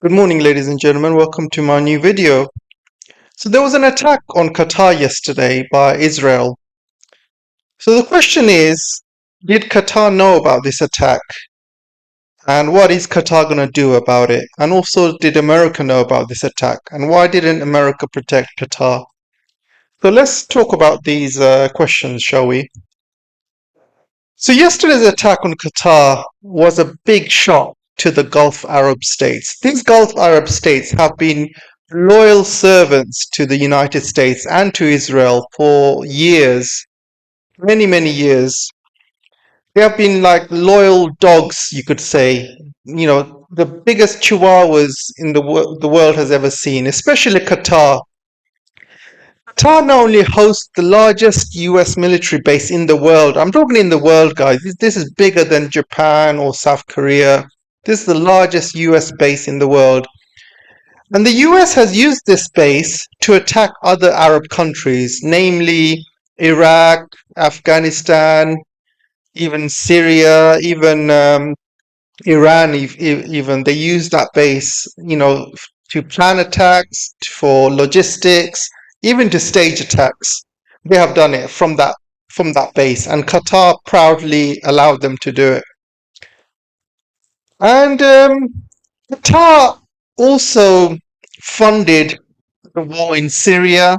Good morning, ladies and gentlemen. Welcome to my new video. So there was an attack on Qatar yesterday by Israel. So the question is, did Qatar know about this attack? And what is Qatar going to do about it? And also, did America know about this attack? And why didn't America protect Qatar? So let's talk about these questions, shall we? So yesterday's attack on Qatar was a big shock to the Gulf Arab states. These Gulf Arab states have been loyal servants to the United States and to Israel for years, many, many years. They have been like loyal dogs, you could say. You know, the biggest chihuahuas in the world has ever seen, especially Qatar. Qatar not only hosts the largest US military base in the world. I'm talking in the world, guys. This is bigger than Japan or South Korea. This is the largest US base in the world. And the US has used this base to attack other Arab countries, namely Iraq, Afghanistan, even Syria, even Iran. Even they use that base, to plan attacks, for logistics, even to stage attacks. They have done it from that base, and Qatar proudly allowed them to do it. And Qatar also funded the war in Syria.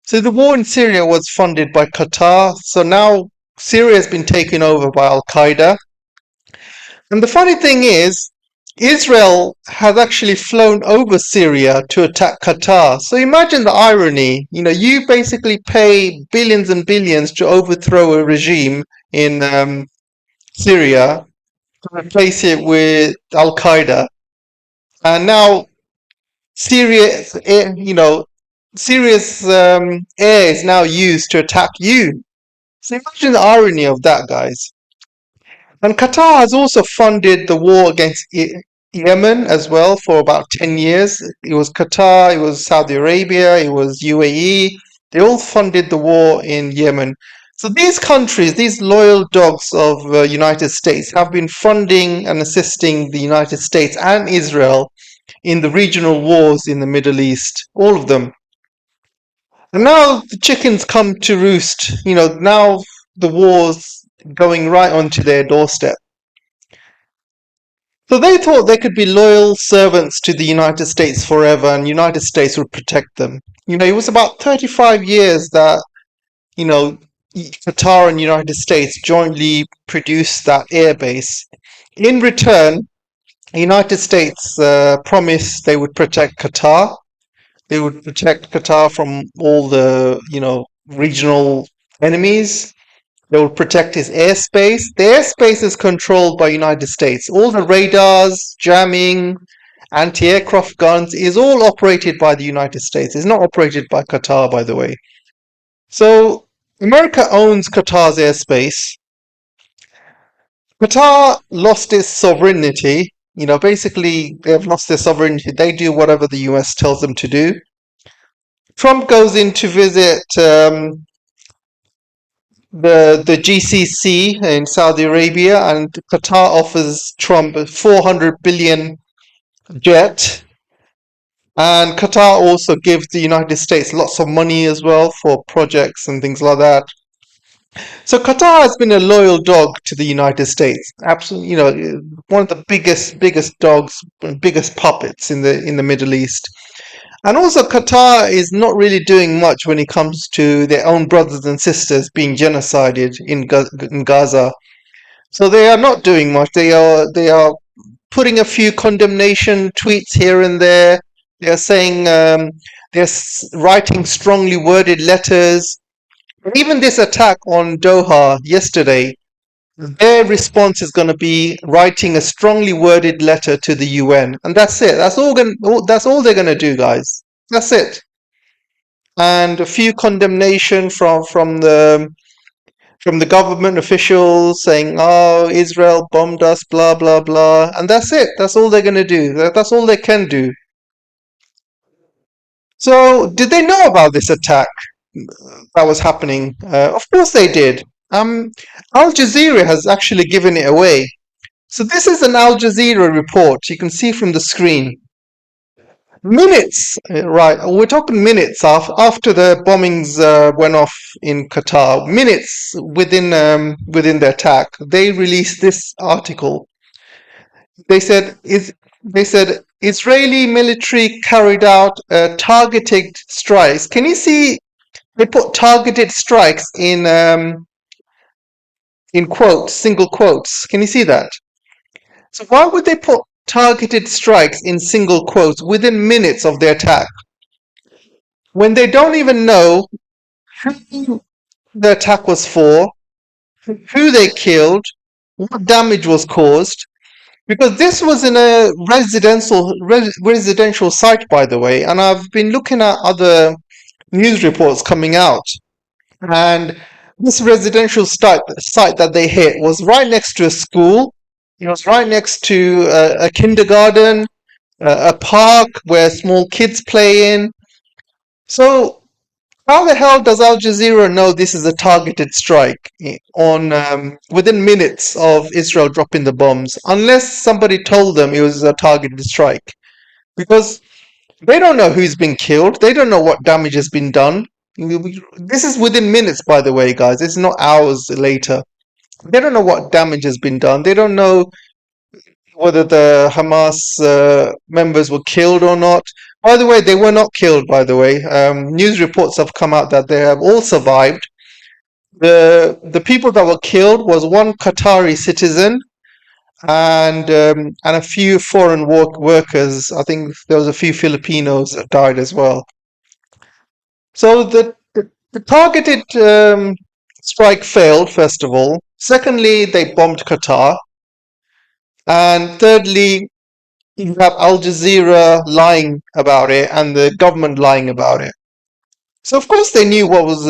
So the war in Syria was funded by Qatar. So now Syria has been taken over by Al Qaeda. And the funny thing is, Israel has actually flown over Syria to attack Qatar. So imagine the irony. You basically pay billions and billions to overthrow a regime in Syria, to replace it with Al Qaeda. And now Syria's, Syria's air is now used to attack you. So imagine the irony of that, guys. And Qatar has also funded the war against Yemen as well for about 10 years. It was Qatar, it was Saudi Arabia, it was UAE. They all funded the war in Yemen. So these countries, these loyal dogs of the United States, have been funding and assisting the United States and Israel in the regional wars in the Middle East, all of them. And now the chickens come to roost. Now the war's going right onto their doorstep. So they thought they could be loyal servants to the United States forever, and United States would protect them. It was about 35 years that, Qatar and United States jointly produced that airbase. In return, the United States promised they would protect Qatar. They would protect Qatar from all the, regional enemies. They will protect his airspace. The airspace is controlled by United States. All the radars, jamming, anti-aircraft guns is all operated by the United States. It's not operated by Qatar, by the way. So America owns Qatar's airspace. Qatar lost its sovereignty. Basically, they've lost their sovereignty. They do whatever the US tells them to do. Trump goes in to visit the GCC in Saudi Arabia, and Qatar offers Trump a 400 billion jet. And Qatar also gives the United States lots of money as well for projects and things like that. So Qatar has been a loyal dog to the United States. Absolutely, one of the biggest dogs, biggest puppets in the Middle East. And also Qatar is not really doing much when it comes to their own brothers and sisters being genocided in Gaza. So they are not doing much. They are putting a few condemnation tweets here and there. They are saying they're writing strongly worded letters. Even this attack on Doha yesterday, their response is going to be writing a strongly worded letter to the UN, and that's it. That's all they're going to do, guys. That's it. And a few condemnation from the government officials saying, "Oh, Israel bombed us," blah blah blah, and that's it. That's all they're going to do. That's all they can do. So, did they know about this attack that was happening? Of course they did. Al Jazeera has actually given it away. So this is an Al Jazeera report. You can see from the screen. Minutes, right? We're talking minutes after the bombings went off in Qatar. Minutes within the attack, they released this article. They said Israeli military carried out targeted strikes. Can you see? They put targeted strikes in quotes, single quotes. Can you see that? So why would they put targeted strikes in single quotes within minutes of the attack when they don't even know who the attack was for, who they killed, what damage was caused? Because this was in a residential site, by the way, and I've been looking at other news reports coming out, and this residential site that they hit was right next to a school. It was right next to a kindergarten, a park where small kids play in. So how the hell does Al Jazeera know this is a targeted strike on within minutes of Israel dropping the bombs, unless somebody told them it was a targeted strike? Because they don't know who's been killed, they don't know what damage has been done. This is within minutes, by the way, guys. It's not hours later. They don't know what damage has been done. They don't know whether the Hamas members were killed or not. By the way, they were not killed, by the way. News reports have come out that they have all survived. The people that were killed was one Qatari citizen and a few foreign workers. I think there was a few Filipinos that died as well. So the targeted strike failed, first of all. Secondly, they bombed Qatar. And thirdly, you have Al Jazeera lying about it and the government lying about it. So of course they knew what was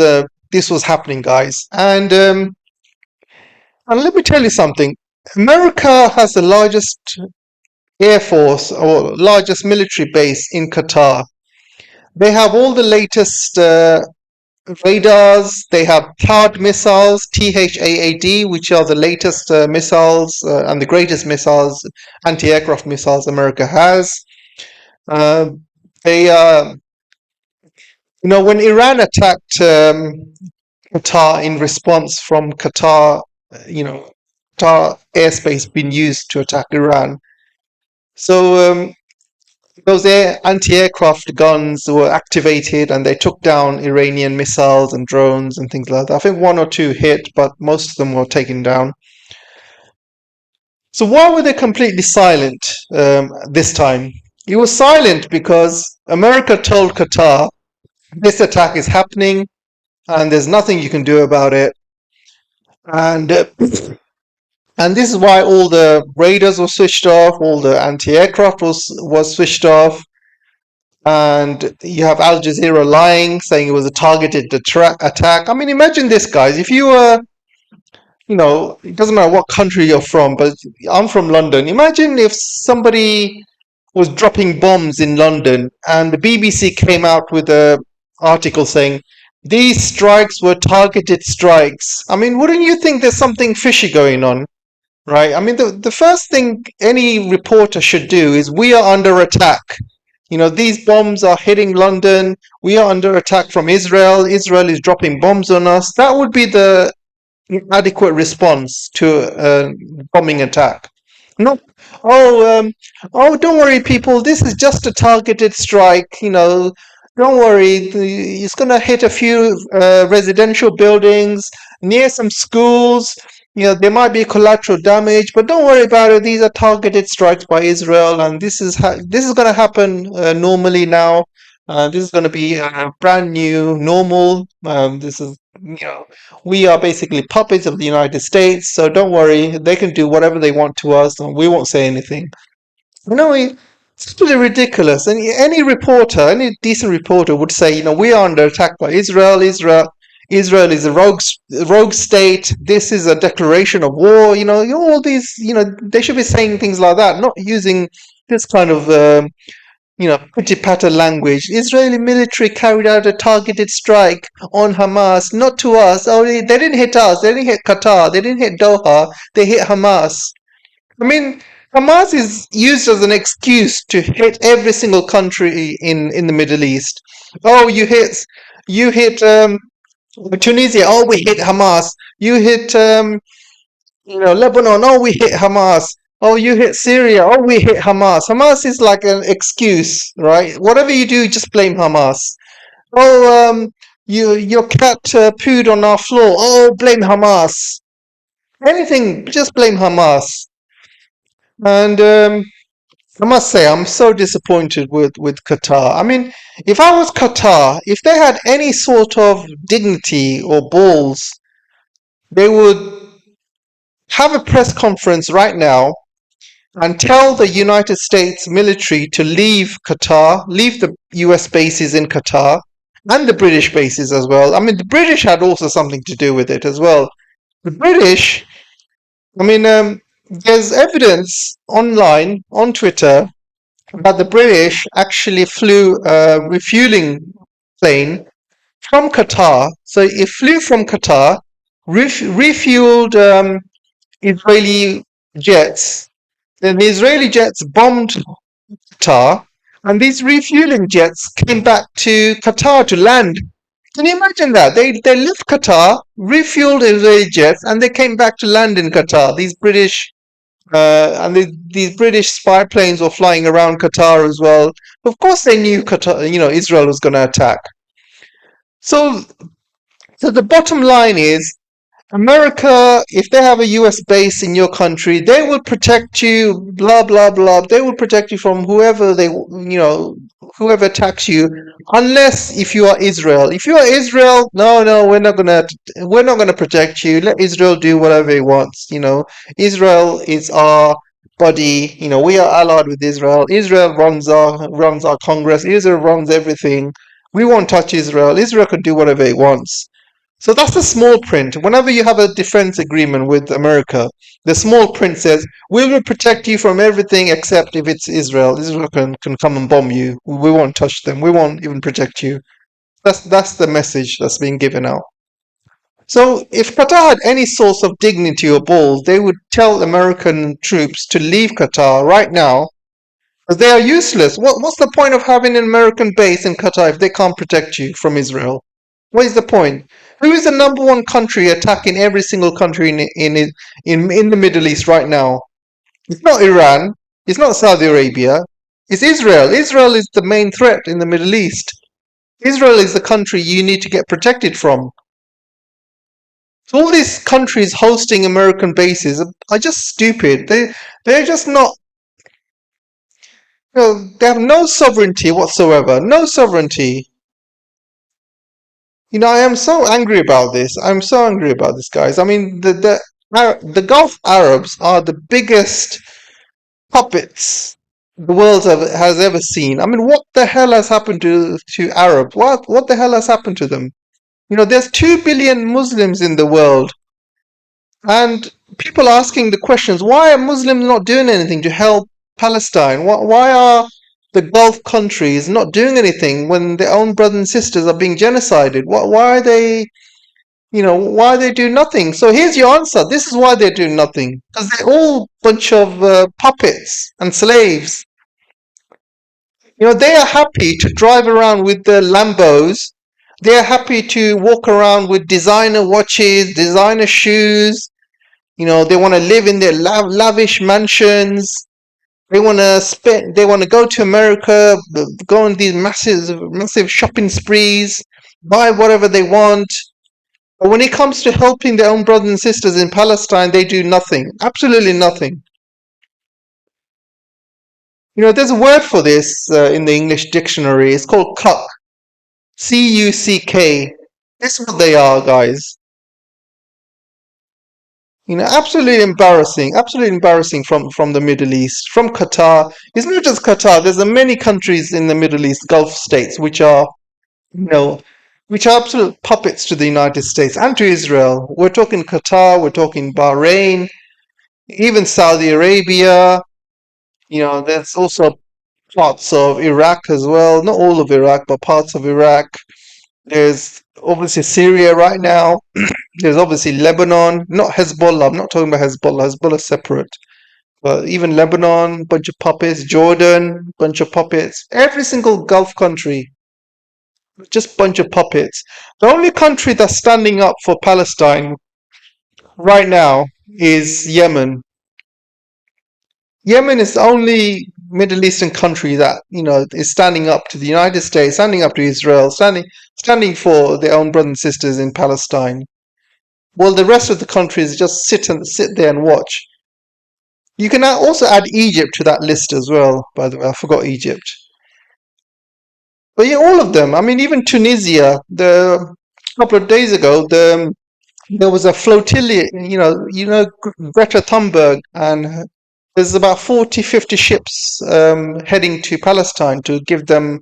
this was happening, guys. And let me tell you something. America has the largest air force or largest military base in Qatar. They have all the latest radars. They have THAAD missiles, THAAD, which are the latest missiles and the greatest missiles, anti-aircraft missiles America has. Uh, they, when Iran attacked Qatar in response from Qatar, Qatar airspace being used to attack Iran. So those anti-aircraft guns were activated and they took down Iranian missiles and drones and things like that. I think one or two hit, but most of them were taken down. So why were they completely silent this time? It was silent because America told Qatar, this attack is happening and there's nothing you can do about it. And and this is why all the radars were switched off, all the anti-aircraft was switched off. And you have Al Jazeera lying, saying it was a targeted attack. I mean, imagine this, guys. If you were, it doesn't matter what country you're from, but I'm from London. Imagine if somebody was dropping bombs in London and the BBC came out with an article saying these strikes were targeted strikes. I mean, wouldn't you think there's something fishy going on? Right? I mean, the first thing any reporter should do is we are under attack. These bombs are hitting London. We are under attack from Israel. Israel is dropping bombs on us. That would be the adequate response to a bombing attack. Not, don't worry, people. This is just a targeted strike. Don't worry. It's going to hit a few residential buildings near some schools. There might be collateral damage, but don't worry about it. These are targeted strikes by Israel, and this is going to happen normally now. This is going to be brand new, normal. This is, we are basically puppets of the United States, so don't worry. They can do whatever they want to us, and we won't say anything. It's totally ridiculous. And any reporter, any decent reporter would say, we are under attack by Israel. Israel is a rogue state. This is a declaration of war. All these, they should be saying things like that, not using this kind of, pretty patter language. Israeli military carried out a targeted strike on Hamas, not to us. Oh, they didn't hit us. They didn't hit Qatar. They didn't hit Doha. They hit Hamas. I mean, Hamas is used as an excuse to hit every single country in the Middle East. Oh, you hit Tunisia. Oh, we hit Hamas. You hit Lebanon. Oh, we hit Hamas. Oh, you hit Syria. Oh, we hit Hamas. Hamas is like an excuse, right? Whatever you do, just blame Hamas. Oh, your cat pooed on our floor. Oh, blame Hamas. Anything, just blame Hamas. And I must say, I'm so disappointed with Qatar. I mean, if I was Qatar, if they had any sort of dignity or balls, they would have a press conference right now and tell the United States military to leave Qatar, leave the US bases in Qatar, and the British bases as well. I mean, the British had also something to do with it as well. The British, I mean, there's evidence online on Twitter that the British actually flew a refueling plane from Qatar. So it flew from Qatar, refueled Israeli jets. Then the Israeli jets bombed Qatar, and these refueling jets came back to Qatar to land. Can you imagine that? They left Qatar, refueled Israeli jets, and they came back to land in Qatar. These British these British spy planes were flying around Qatar as well. Of course, they knew Qatar, Israel was going to attack. So, so the bottom line is, America, if they have a US base in your country, they will protect you, blah, blah, blah. They will protect you from whoever attacks you, unless if you are Israel. If you are Israel, no, we're not gonna protect you. Let Israel do whatever it wants. Israel is our buddy. We are allied with Israel. Israel runs our Congress. Israel runs everything. We won't touch Israel. Israel can do whatever it wants. So that's the small print. Whenever you have a defense agreement with America, the small print says, we will protect you from everything except if it's Israel. Israel can come and bomb you. We won't touch them. We won't even protect you. That's the message that's being given out. So if Qatar had any source of dignity or balls, they would tell American troops to leave Qatar right now, because they are useless. What's the point of having an American base in Qatar if they can't protect you from Israel? What is the point? Who is the number one country attacking every single country in the Middle East right now? It's not Iran. It's not Saudi Arabia. It's Israel. Israel is the main threat in the Middle East. Israel is the country you need to get protected from. So all these countries hosting American bases are just stupid. They're just not. They have no sovereignty whatsoever. No sovereignty. I am so angry about this. I'm so angry about this, guys. I mean, the Gulf Arabs are the biggest puppets the world has ever seen. I mean, what the hell has happened to Arabs? What the hell has happened to them? There's 2 billion Muslims in the world, and people asking the questions: why are Muslims not doing anything to help Palestine? Why are the Gulf countries not doing anything when their own brothers and sisters are being genocided? Why are they, why they do nothing? So here's your answer. This is why they're doing nothing. Because they're all a bunch of puppets and slaves. They are happy to drive around with the Lambos. They are happy to walk around with designer watches, designer shoes. They want to live in their lavish mansions. They want to spend. They want to go to America, go on these massive shopping sprees, buy whatever they want. But when it comes to helping their own brothers and sisters in Palestine, they do nothing. Absolutely nothing. There's a word for this in the English dictionary. It's called cuck. Cuck. This is what they are, guys. Absolutely embarrassing. Absolutely embarrassing from the Middle East, from Qatar. It's not just Qatar. There's many countries in the Middle East, Gulf states, which are, you know, which are absolute puppets to the United States and to Israel. We're talking Qatar. We're talking Bahrain, even Saudi Arabia. There's also parts of Iraq as well. Not all of Iraq, but parts of Iraq. There's obviously Syria right now. There's obviously Lebanon, not Hezbollah. I'm not talking about Hezbollah. Hezbollah is separate. Even Lebanon, bunch of puppets. Jordan, bunch of puppets. Every single Gulf country, just bunch of puppets. The only country that's standing up for Palestine right now is Yemen. Yemen is the only Middle Eastern country that is standing up to the United States, standing up to Israel, standing for their own brothers and sisters in Palestine. Well, the rest of the countries just sit there and watch. You can also add Egypt to that list as well. By the way, I forgot Egypt. But yeah, all of them. I mean, even Tunisia. A couple of days ago, there was a flotilla. Greta Thunberg, and there's about 40, 50 ships heading to Palestine to give them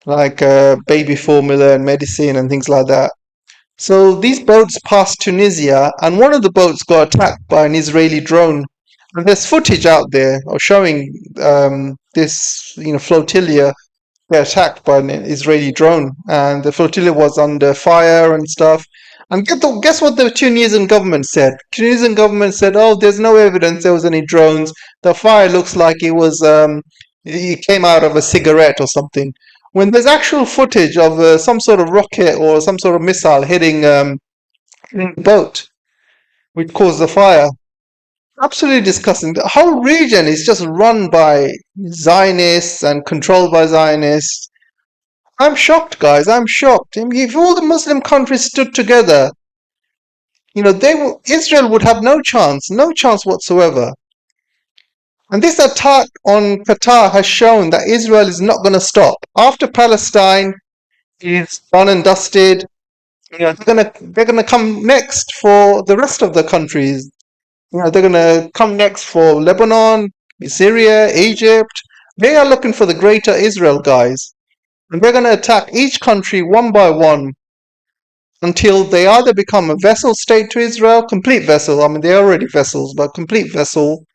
like baby formula and medicine and things like that. So these boats passed Tunisia, and one of the boats got attacked by an Israeli drone. And there's footage out there of showing this, flotilla get attacked by an Israeli drone, and the flotilla was under fire and stuff. And guess what the Tunisian government said? Tunisian government said, "Oh, there's no evidence there was any drones. The fire looks like it came out of a cigarette or something." When there's actual footage of some sort of rocket or some sort of missile hitting the boat, which caused the fire. Absolutely disgusting. The whole region is just run by Zionists and controlled by Zionists. I'm shocked, guys. I'm shocked. I mean, if all the Muslim countries stood together, Israel would have no chance whatsoever. And this attack on Qatar has shown that Israel is not going to stop. After Palestine is done and dusted, they're gonna come next for the rest of the countries. They're gonna come next for Lebanon, Syria, Egypt. They are looking for the greater Israel, guys. And they're gonna attack each country one by one until they either become a vassal state to Israel, complete vassal. I mean, they're already vassals, but complete vassal,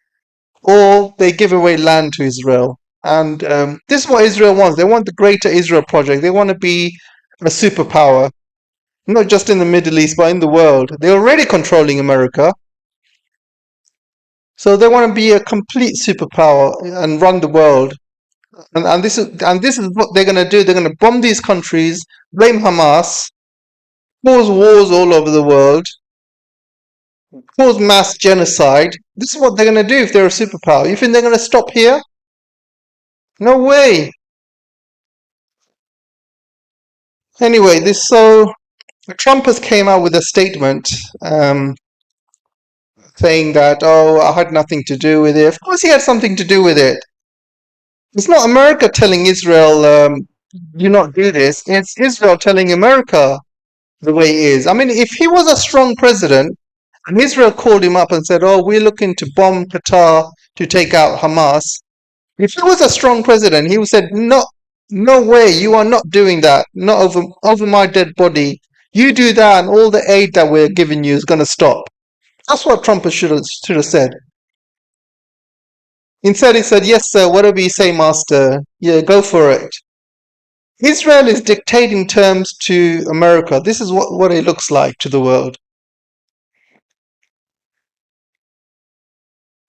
or they give away land to Israel. And this is what Israel wants. They want the greater Israel project. They want to be a superpower, not just in the Middle East, but in the world. They're already controlling America. So they want to be a complete superpower and run the world. And this is what they're going to do. They're going to bomb these countries, blame Hamas, cause wars all over the world, cause mass genocide. This is what they're going to do if they're a superpower. You think they're going to stop here? No way. Anyway, Trump has came out with a statement saying that, oh, I had nothing to do with it. Of course he had something to do with it. It's not America telling Israel, do not do this. It's Israel telling America the way it is. I mean, if he was a strong president and Israel called him up and said, oh, we're looking to bomb Qatar to take out Hamas. If he was a strong president, he would have said, no, no way, you are not doing that. Not over my dead body. You do that and all the aid that we're giving you is going to stop. That's what Trump should have said. Instead, he said, yes, sir, whatever you say, master. Yeah, go for it. Israel is dictating terms to America. This is what it looks like to the world.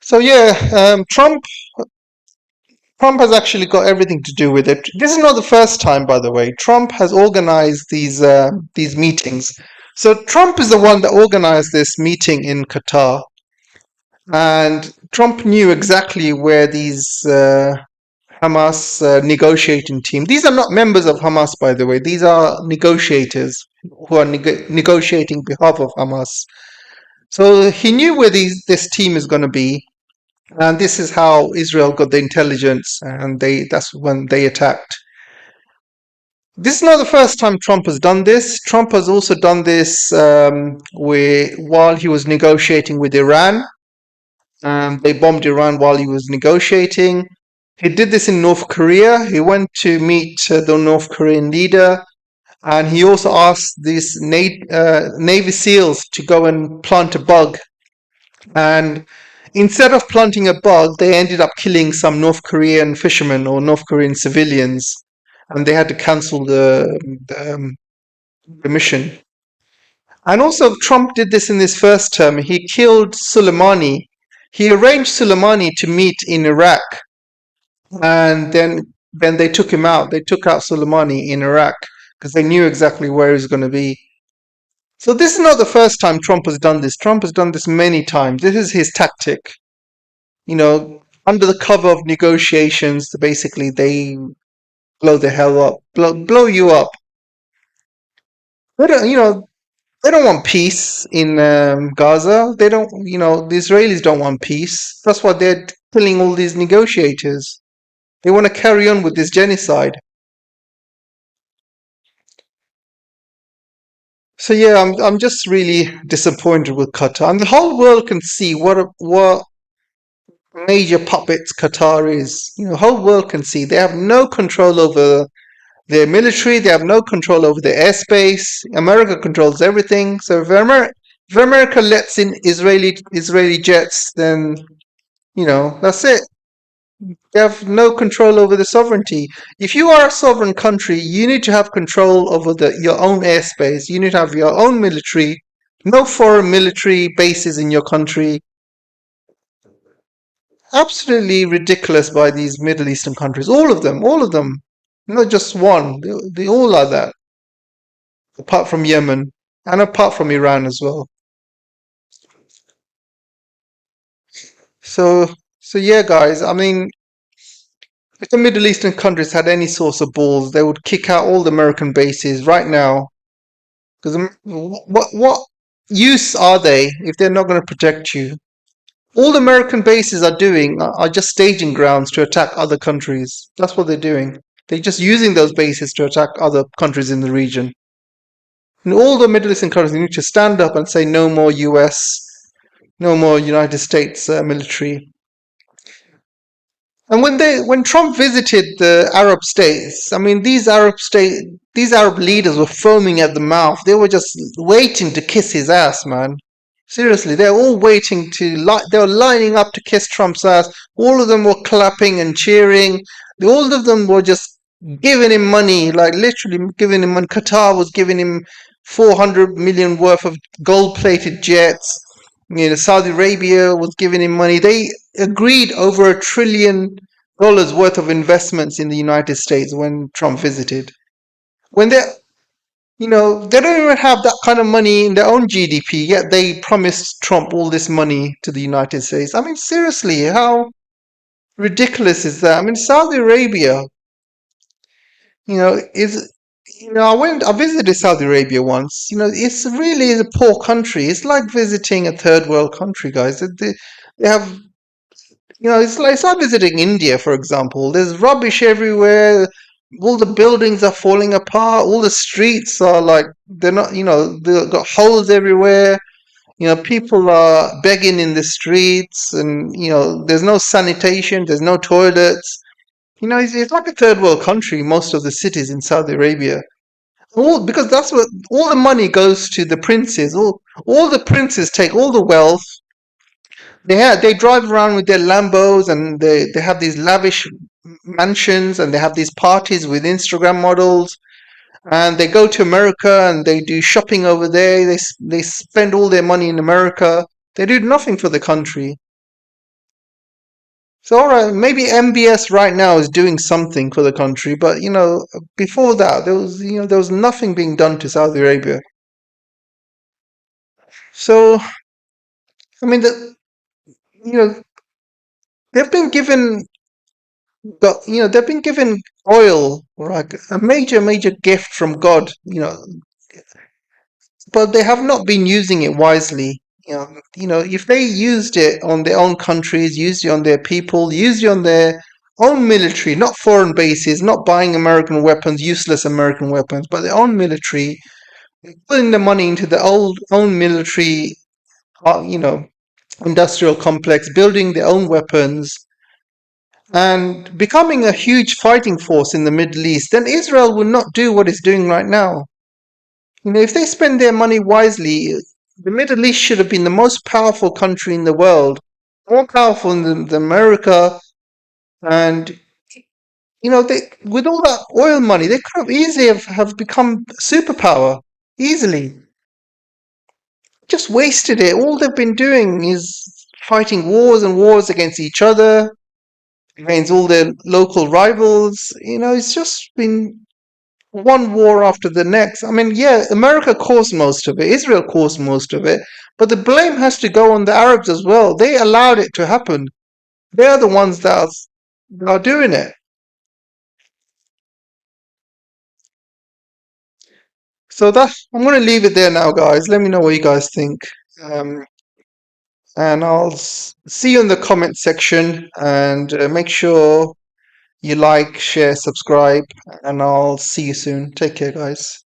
So yeah, Trump has actually got everything to do with it. This is not the first time, by the way. Trump has organized these meetings. So Trump is the one that organized this meeting in Qatar, and Trump knew exactly where these Hamas negotiating team. These are not members of Hamas, by the way. These are negotiators who are negotiating behalf of Hamas. So he knew where this team is going to be, and this is how Israel got the intelligence, and that's when they attacked. This is not the first time Trump has done this. Trump has also done this while he was negotiating with Iran. They bombed Iran while he was negotiating. He did this in North Korea. He went to meet the North Korean leader, and he also asked these Navy SEALs to go and plant a bug. And instead of planting a bug, they ended up killing some North Korean fishermen or North Korean civilians, and they had to cancel the mission. And also, Trump did this in his first term. He killed Soleimani. He arranged Soleimani to meet in Iraq, and then they took him out. They took out Soleimani in Iraq because they knew exactly where he was going to be. So this is not the first time Trump has done this. Trump has done this many times. This is his tactic. Under the cover of negotiations, basically they blow the hell up, blow you up. They don't, they don't want peace in Gaza. They don't, the Israelis don't want peace. That's why they're killing all these negotiators. They want to carry on with this genocide. So yeah, I'm just really disappointed with Qatar, and the whole world can see what major puppets Qatar is. The whole world can see they have no control over their military. They have no control over their airspace. America controls everything. So if America lets in Israeli jets, then that's it. They have no control over the sovereignty. If you are a sovereign country, you need to have control over your own airspace. You need to have your own military. No foreign military bases in your country. Absolutely ridiculous by these Middle Eastern countries. All of them. Not just one. They all are that. Apart from Yemen and apart from Iran as well. So, so yeah, guys. I mean, if the Middle Eastern countries had any source of balls, they would kick out all the American bases right now. Because what use are they if they're not going to protect you? All the American bases are doing are just staging grounds to attack other countries. That's what they're doing. They're just using those bases to attack other countries in the region. And all the Middle Eastern countries need to stand up and say no more US, no more United States military. And when Trump visited the Arab states, I mean these Arab leaders were foaming at the mouth. They were just waiting to kiss his ass, man. Seriously, they're all waiting they were lining up to kiss Trump's ass. All of them were clapping and cheering. All of them were just giving him money, like literally giving him money. Qatar was giving him 400 million worth of gold-plated jets. Saudi Arabia was giving him money. They agreed over $1 trillion worth of investments in the United States when Trump visited. When they don't even have that kind of money in their own GDP, yet they promised Trump all this money to the United States. I mean, seriously, how ridiculous is that? I mean, Saudi Arabia, is I visited Saudi Arabia once. It's really a poor country. It's like visiting a third world country, guys. They have it's like visiting India, for example. There's rubbish everywhere. All the buildings are falling apart. All the streets are like they're not. They've got holes everywhere. People are begging in the streets, and there's no sanitation. There's no toilets. It's like a third world country. Most of the cities in Saudi Arabia. Because that's what all the money goes to the princes. All the princes take all the wealth. They drive around with their Lambos, and they have these lavish mansions, and they have these parties with Instagram models, and they go to America and they do shopping over there. They spend all their money in America. They do nothing for the country. So all right, maybe MBS right now is doing something for the country, but before that there was nothing being done to Saudi Arabia. So I mean you know they've been given they've been given oil, like a major gift from God, but they have not been using it wisely. If they used it on their own countries, used it on their people, used it on their own military, not foreign bases, not buying American weapons, useless American weapons, but their own military, putting the money into their own military, you know, industrial complex, building their own weapons, and becoming a huge fighting force in the Middle East, then Israel will not do what it's doing right now. If they spend their money wisely, the Middle East should have been the most powerful country in the world, more powerful than America. And with all that oil money, they could have easily have become a superpower easily. Just wasted it. All they've been doing is fighting wars and wars against each other, against all their local rivals. It's just been one war after the next. I mean, yeah, America caused most of it, Israel caused most of it, but the blame has to go on the Arabs as well. They allowed it to happen. They're the ones that are doing it. So I'm going to leave it there now, guys. Let me know what you guys think. Um, and I'll see you in the comment section, and make sure you like, share, subscribe, and I'll see you soon. Take care, guys.